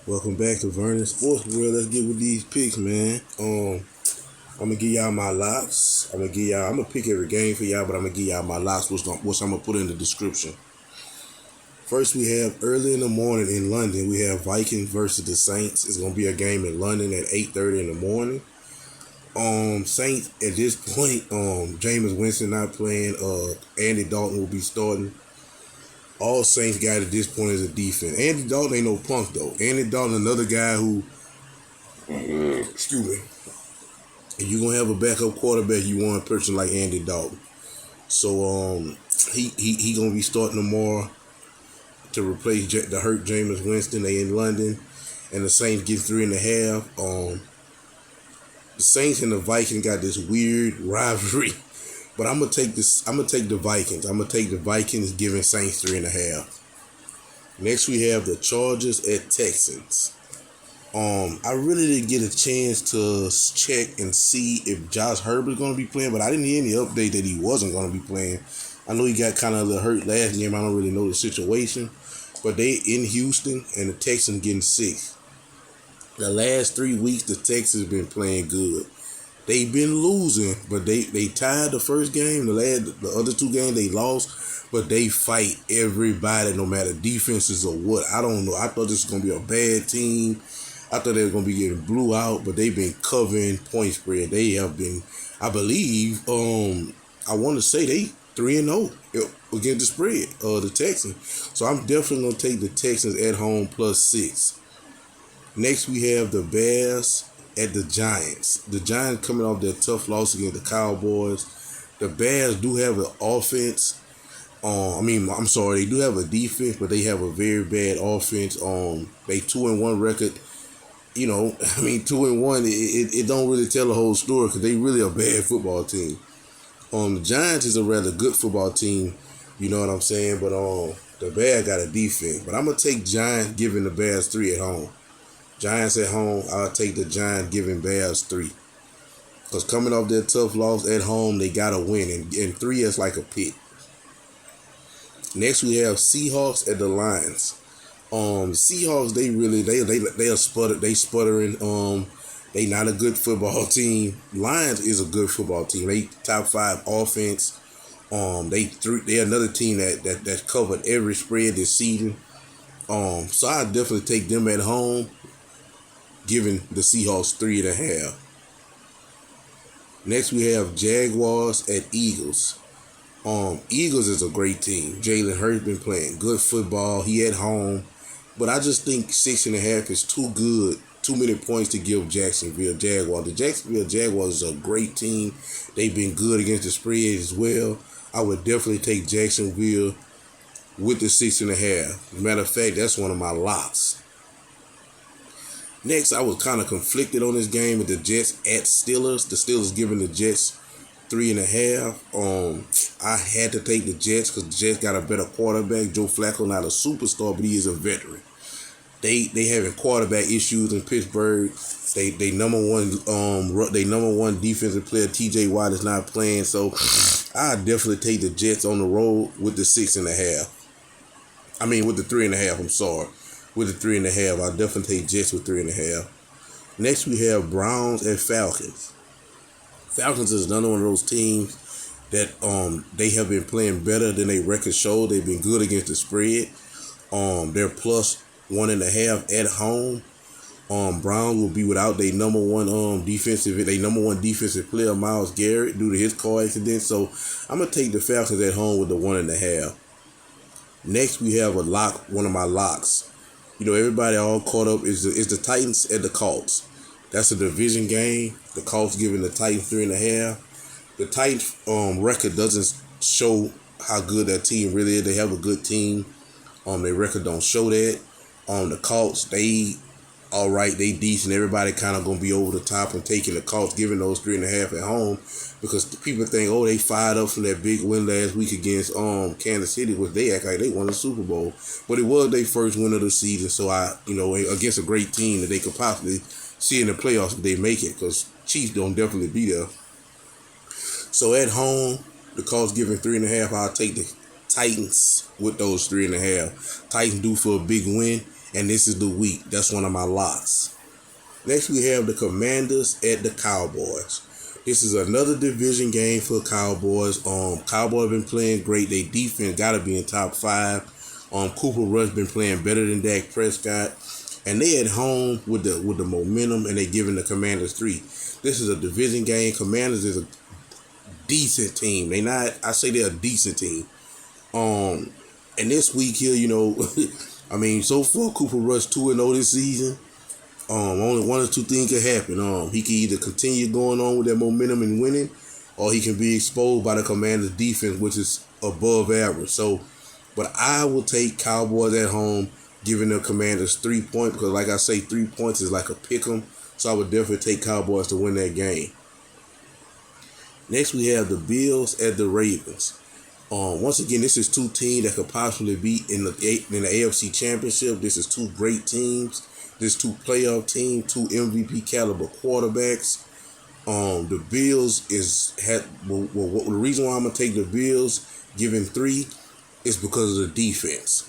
Welcome back to Vernon Sports World. Let's get with these picks, man. I'm gonna give y'all my locks. I'm gonna pick every game for y'all, but I'm gonna give y'all my locks, which I'm gonna put in the description. First, we have early in the morning in London. We have Vikings versus the Saints. It's gonna be a game in London at 8:30 in the morning. Saints at this point, Jameis Winston not playing. Andy Dalton will be starting. All Saints got at this point is a defense. Andy Dalton ain't no punk though. Andy Dalton, another guy who, excuse me, if you're gonna have a backup quarterback, you want a person like Andy Dalton. So he gonna be starting tomorrow to replace the hurt Jameis Winston. They in London, and the Saints get 3.5. The Saints and the Vikings got this weird rivalry, but I'm gonna take this. I'm gonna take the Vikings. I'm gonna take the Vikings, giving Saints 3.5. Next we have the Chargers at Texans. I really didn't get a chance to check and see if Josh Herbert's going to be playing, but I didn't hear any update that he wasn't going to be playing. I know he got kind of the hurt last game. I don't really know the situation, but they in Houston and the Texans getting 6. The last 3 weeks, the Texans been playing good. They've been losing, but they tied the first game. The other 2 games they lost, but they fight everybody, no matter defenses or what. I don't know. I thought this was going to be a bad team. I thought they were going to be getting blew out, but they've been covering point spread. They have been, I believe, I want to say they 3-0 against the spread, the Texans. So I'm definitely going to take the Texans at home plus 6. Next, we have the Bears at the Giants. The Giants coming off their tough loss against the Cowboys. The Bears do have an offense. They do have a defense, but they have a very bad offense. They 2-1 record. 2-1. It don't really tell the whole story because they really a bad football team. The Giants is a rather good football team. You know what I'm saying? But the Bears got a defense. But I'm gonna take Giants giving the Bears 3 at home. Giants at home, I'll take the Giants giving Bears 3. Because coming off their tough loss at home, they got to win. And 3 is like a pick. Next, we have Seahawks at the Lions. Seahawks, they are sputtering. They not a good football team. Lions is a good football team. They top 5 offense. They another team that covered every spread this season. So I definitely take them at home, giving the Seahawks 3.5. Next we have Jaguars at Eagles. Eagles is a great team. Jalen Hurts been playing good football. He at home, but I just think 6.5 is too good. Too many points to give Jacksonville Jaguars. The Jacksonville Jaguars is a great team. They've been good against the spread as well. I would definitely take Jacksonville with the 6.5. Matter of fact, that's one of my locks. Next, I was kind of conflicted on this game with the Jets at Steelers. The Steelers giving the Jets 3.5. I had to take the Jets because the Jets got a better quarterback. Joe Flacco not a superstar, but he is a veteran. They having quarterback issues in Pittsburgh. They number one defensive player T.J. Watt is not playing. So I definitely take the Jets on the road with the 6.5. With the 3.5. I'm sorry. With the 3.5, I'll definitely take Jets with 3.5. Next, we have Browns and Falcons. Falcons is another one of those teams that they have been playing better than their record showed. They've been good against the spread. They're plus 1.5 at home. Browns will be without their number one defensive player, Myles Garrett, due to his car accident. So I'm gonna take the Falcons at home with the 1.5. Next, we have one of my locks. Everybody all caught up is the Titans at the Colts. That's a division game. The Colts giving the Titans 3.5. The Titans record doesn't show how good that team really is. They have a good team. Their record don't show that. The Colts, they all right, they decent. Everybody kind of gonna be over the top and taking the Colts, giving those 3.5 at home because people think, they fired up from that big win last week against Kansas City, which they act like they won the Super Bowl, but it was their first win of the season. So against a great team that they could possibly see in the playoffs if they make it, because Chiefs don't definitely be there. So at home, the Colts giving 3.5. I'll take the Titans with those 3.5. Titans due for a big win. and this is the week. That's one of my locks. Next, we have the Commanders at the Cowboys. This is another division game for Cowboys. Cowboys been playing great. Their defense got to be in top 5. Cooper Rush been playing better than Dak Prescott, and they at home with the momentum, and they giving the Commanders 3. This is a division game. Commanders is a decent team. I say they're a decent team. And this week here, I mean, so far Cooper Rush 2-0 this season. Only one or two things can happen. He can either continue going on with that momentum and winning, or he can be exposed by the Commanders' defense, which is above average. So, but I will take Cowboys at home, giving the Commanders 3 points, because like I say, 3 points is like a pick 'em. So I would definitely take Cowboys to win that game. Next, we have the Bills at the Ravens. Once again, this is two teams that could possibly be in the AFC Championship. This is two great teams. This two playoff teams, two MVP caliber quarterbacks. The Bills the reason why I'm gonna take the Bills, giving 3, is because of the defense.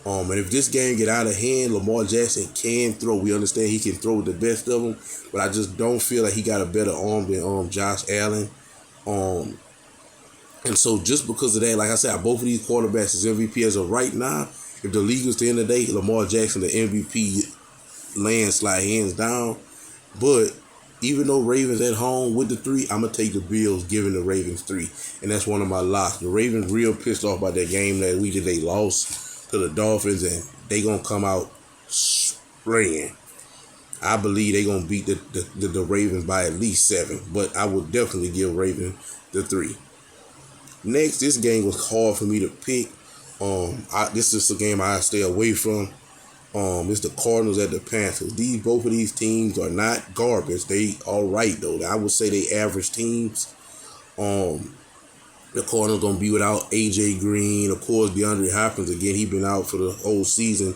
And if this game get out of hand, Lamar Jackson can throw. We understand he can throw with the best of them, but I just don't feel like he got a better arm than Josh Allen. And so just because of that, like I said, both of these quarterbacks is MVP as of right now. If the league was to end of the day, Lamar Jackson the MVP landslide hands down. But even though Ravens at home with the 3, I'm going to take the Bills giving the Ravens 3. And that's one of my locks. The Ravens real pissed off by that game that week that they lost to the Dolphins, and they going to come out spraying. I believe they going to beat the Ravens by at least 7. But I would definitely give Ravens the 3. Next, this game was hard for me to pick. This is a game I stay away from. It's the Cardinals at the Panthers. Both of these teams are not garbage. They all right though. I would say they average teams. The Cardinals gonna be without AJ Green, of course. DeAndre Hopkins again. He been out for the whole season,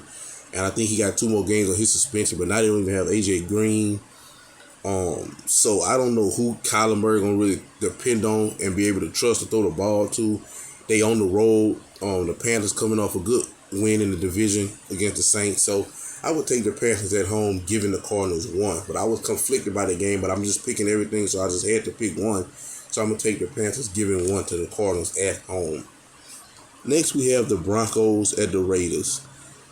and I think he got 2 more games on his suspension. But now they don't even have AJ Green. So I don't know who Kyler Murray gonna really depend on and be able to trust to throw the ball to. They on the road. The Panthers coming off a good win in the division against the Saints. So I would take the Panthers at home, giving the Cardinals 1. But I was conflicted by the game, but I'm just picking everything, so I just had to pick one. So I'm going to take the Panthers, giving 1 to the Cardinals at home. Next, we have the Broncos at the Raiders.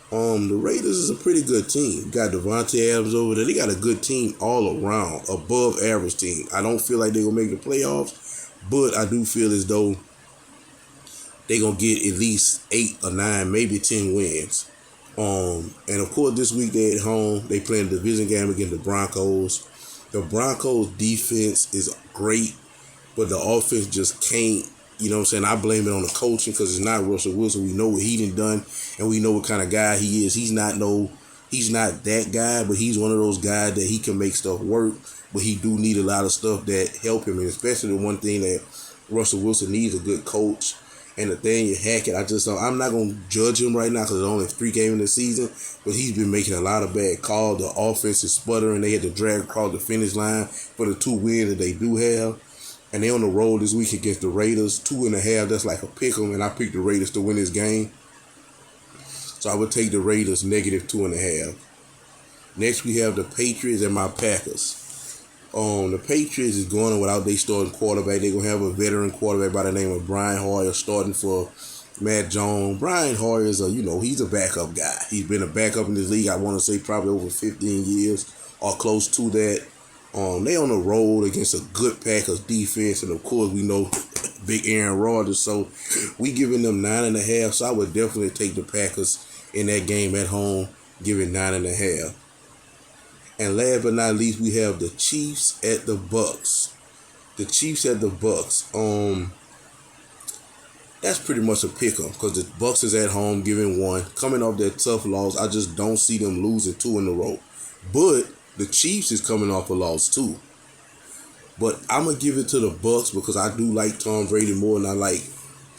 The Raiders is a pretty good team. Got Devontae Adams over there. They got a good team all around, above average team. I don't feel like they're going to make the playoffs, but I do feel as though they're going to get at least 8 or 9, maybe 10 wins. And of course, this week they're at home. They playing a division game against the Broncos. The Broncos defense is great, but the offense just can't. You know what I'm saying? I blame it on the coaching because it's not Russell Wilson. We know what he done, and we know what kind of guy he is. He's not that guy, but he's one of those guys that he can make stuff work, but he do need a lot of stuff that help him, and especially the one thing that Russell Wilson needs, a good coach. And Nathaniel Hackett, I'm not going to judge him right now because it's only 3 games in the season, but he's been making a lot of bad calls. The offense is sputtering. They had to drag across the finish line for the 2 wins that they do have. And they're on the road this week against the Raiders. 2.5, that's like a pick 'em, and I picked the Raiders to win this game. So I would take the Raiders negative 2.5. Next, we have the Patriots and my Packers. The Patriots is going on without their starting quarterback. They're going to have a veteran quarterback by the name of Brian Hoyer starting for Matt Jones. Brian Hoyer is he's a backup guy. He's been a backup in this league, I want to say probably over 15 years or close to that. They on the road against a good Packers defense, and of course we know big Aaron Rodgers, so we giving them 9.5. So I would definitely take the Packers in that game at home, giving 9.5. And last but not least, we have the Chiefs at the Bucks. The Chiefs at the Bucks. That's pretty much a pick 'em because the Bucks is at home, giving 1. Coming off that tough loss, I just don't see them losing 2 in a row. But the Chiefs is coming off a loss too. But I'm going to give it to the Bucks because I do like Tom Brady more than I like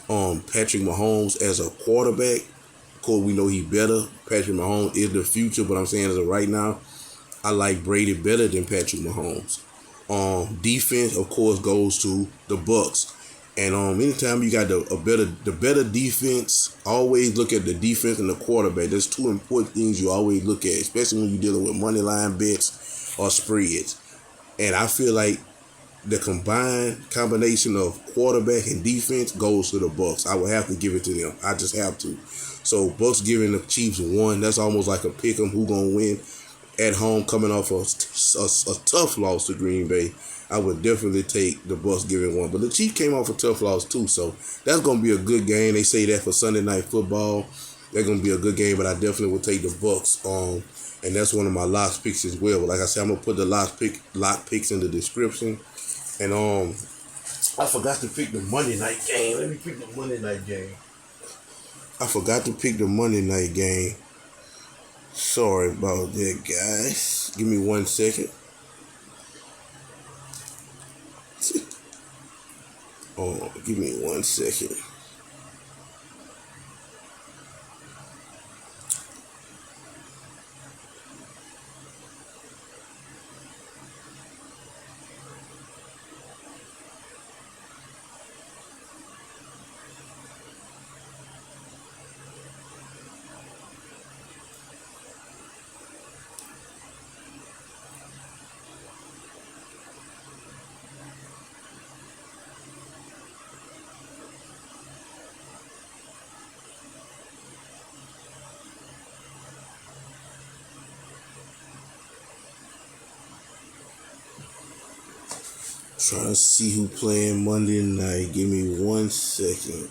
Patrick Mahomes as a quarterback. Of course, we know he's better. Patrick Mahomes is the future, but I'm saying as of right now, I like Brady better than Patrick Mahomes. Defense, of course, goes to the Bucks. And anytime you got the better defense, always look at the defense and the quarterback. There's two important things you always look at, especially when you're dealing with money line bets or spreads. And I feel like the combination of quarterback and defense goes to the Bucks. I would have to give it to them. I just have to. So Bucks giving the Chiefs 1. That's almost like a pick 'em who gonna win at home, coming off a tough loss to Green Bay. I would definitely take the Bucks giving 1. But the Chiefs came off a tough loss too, so that's gonna be a good game. They say that for Sunday Night Football. They're gonna be a good game, but I definitely would take the Bucks. And that's one of my lock picks as well. But like I said, I'm gonna put the lock picks in the description. And I forgot to pick the Monday night game. Let me pick the Monday night game. I forgot to pick the Monday night game. Sorry about that, guys. Give me 1 second. Oh, give me 1 second. Trying to see who playing Monday night. Give me 1 second.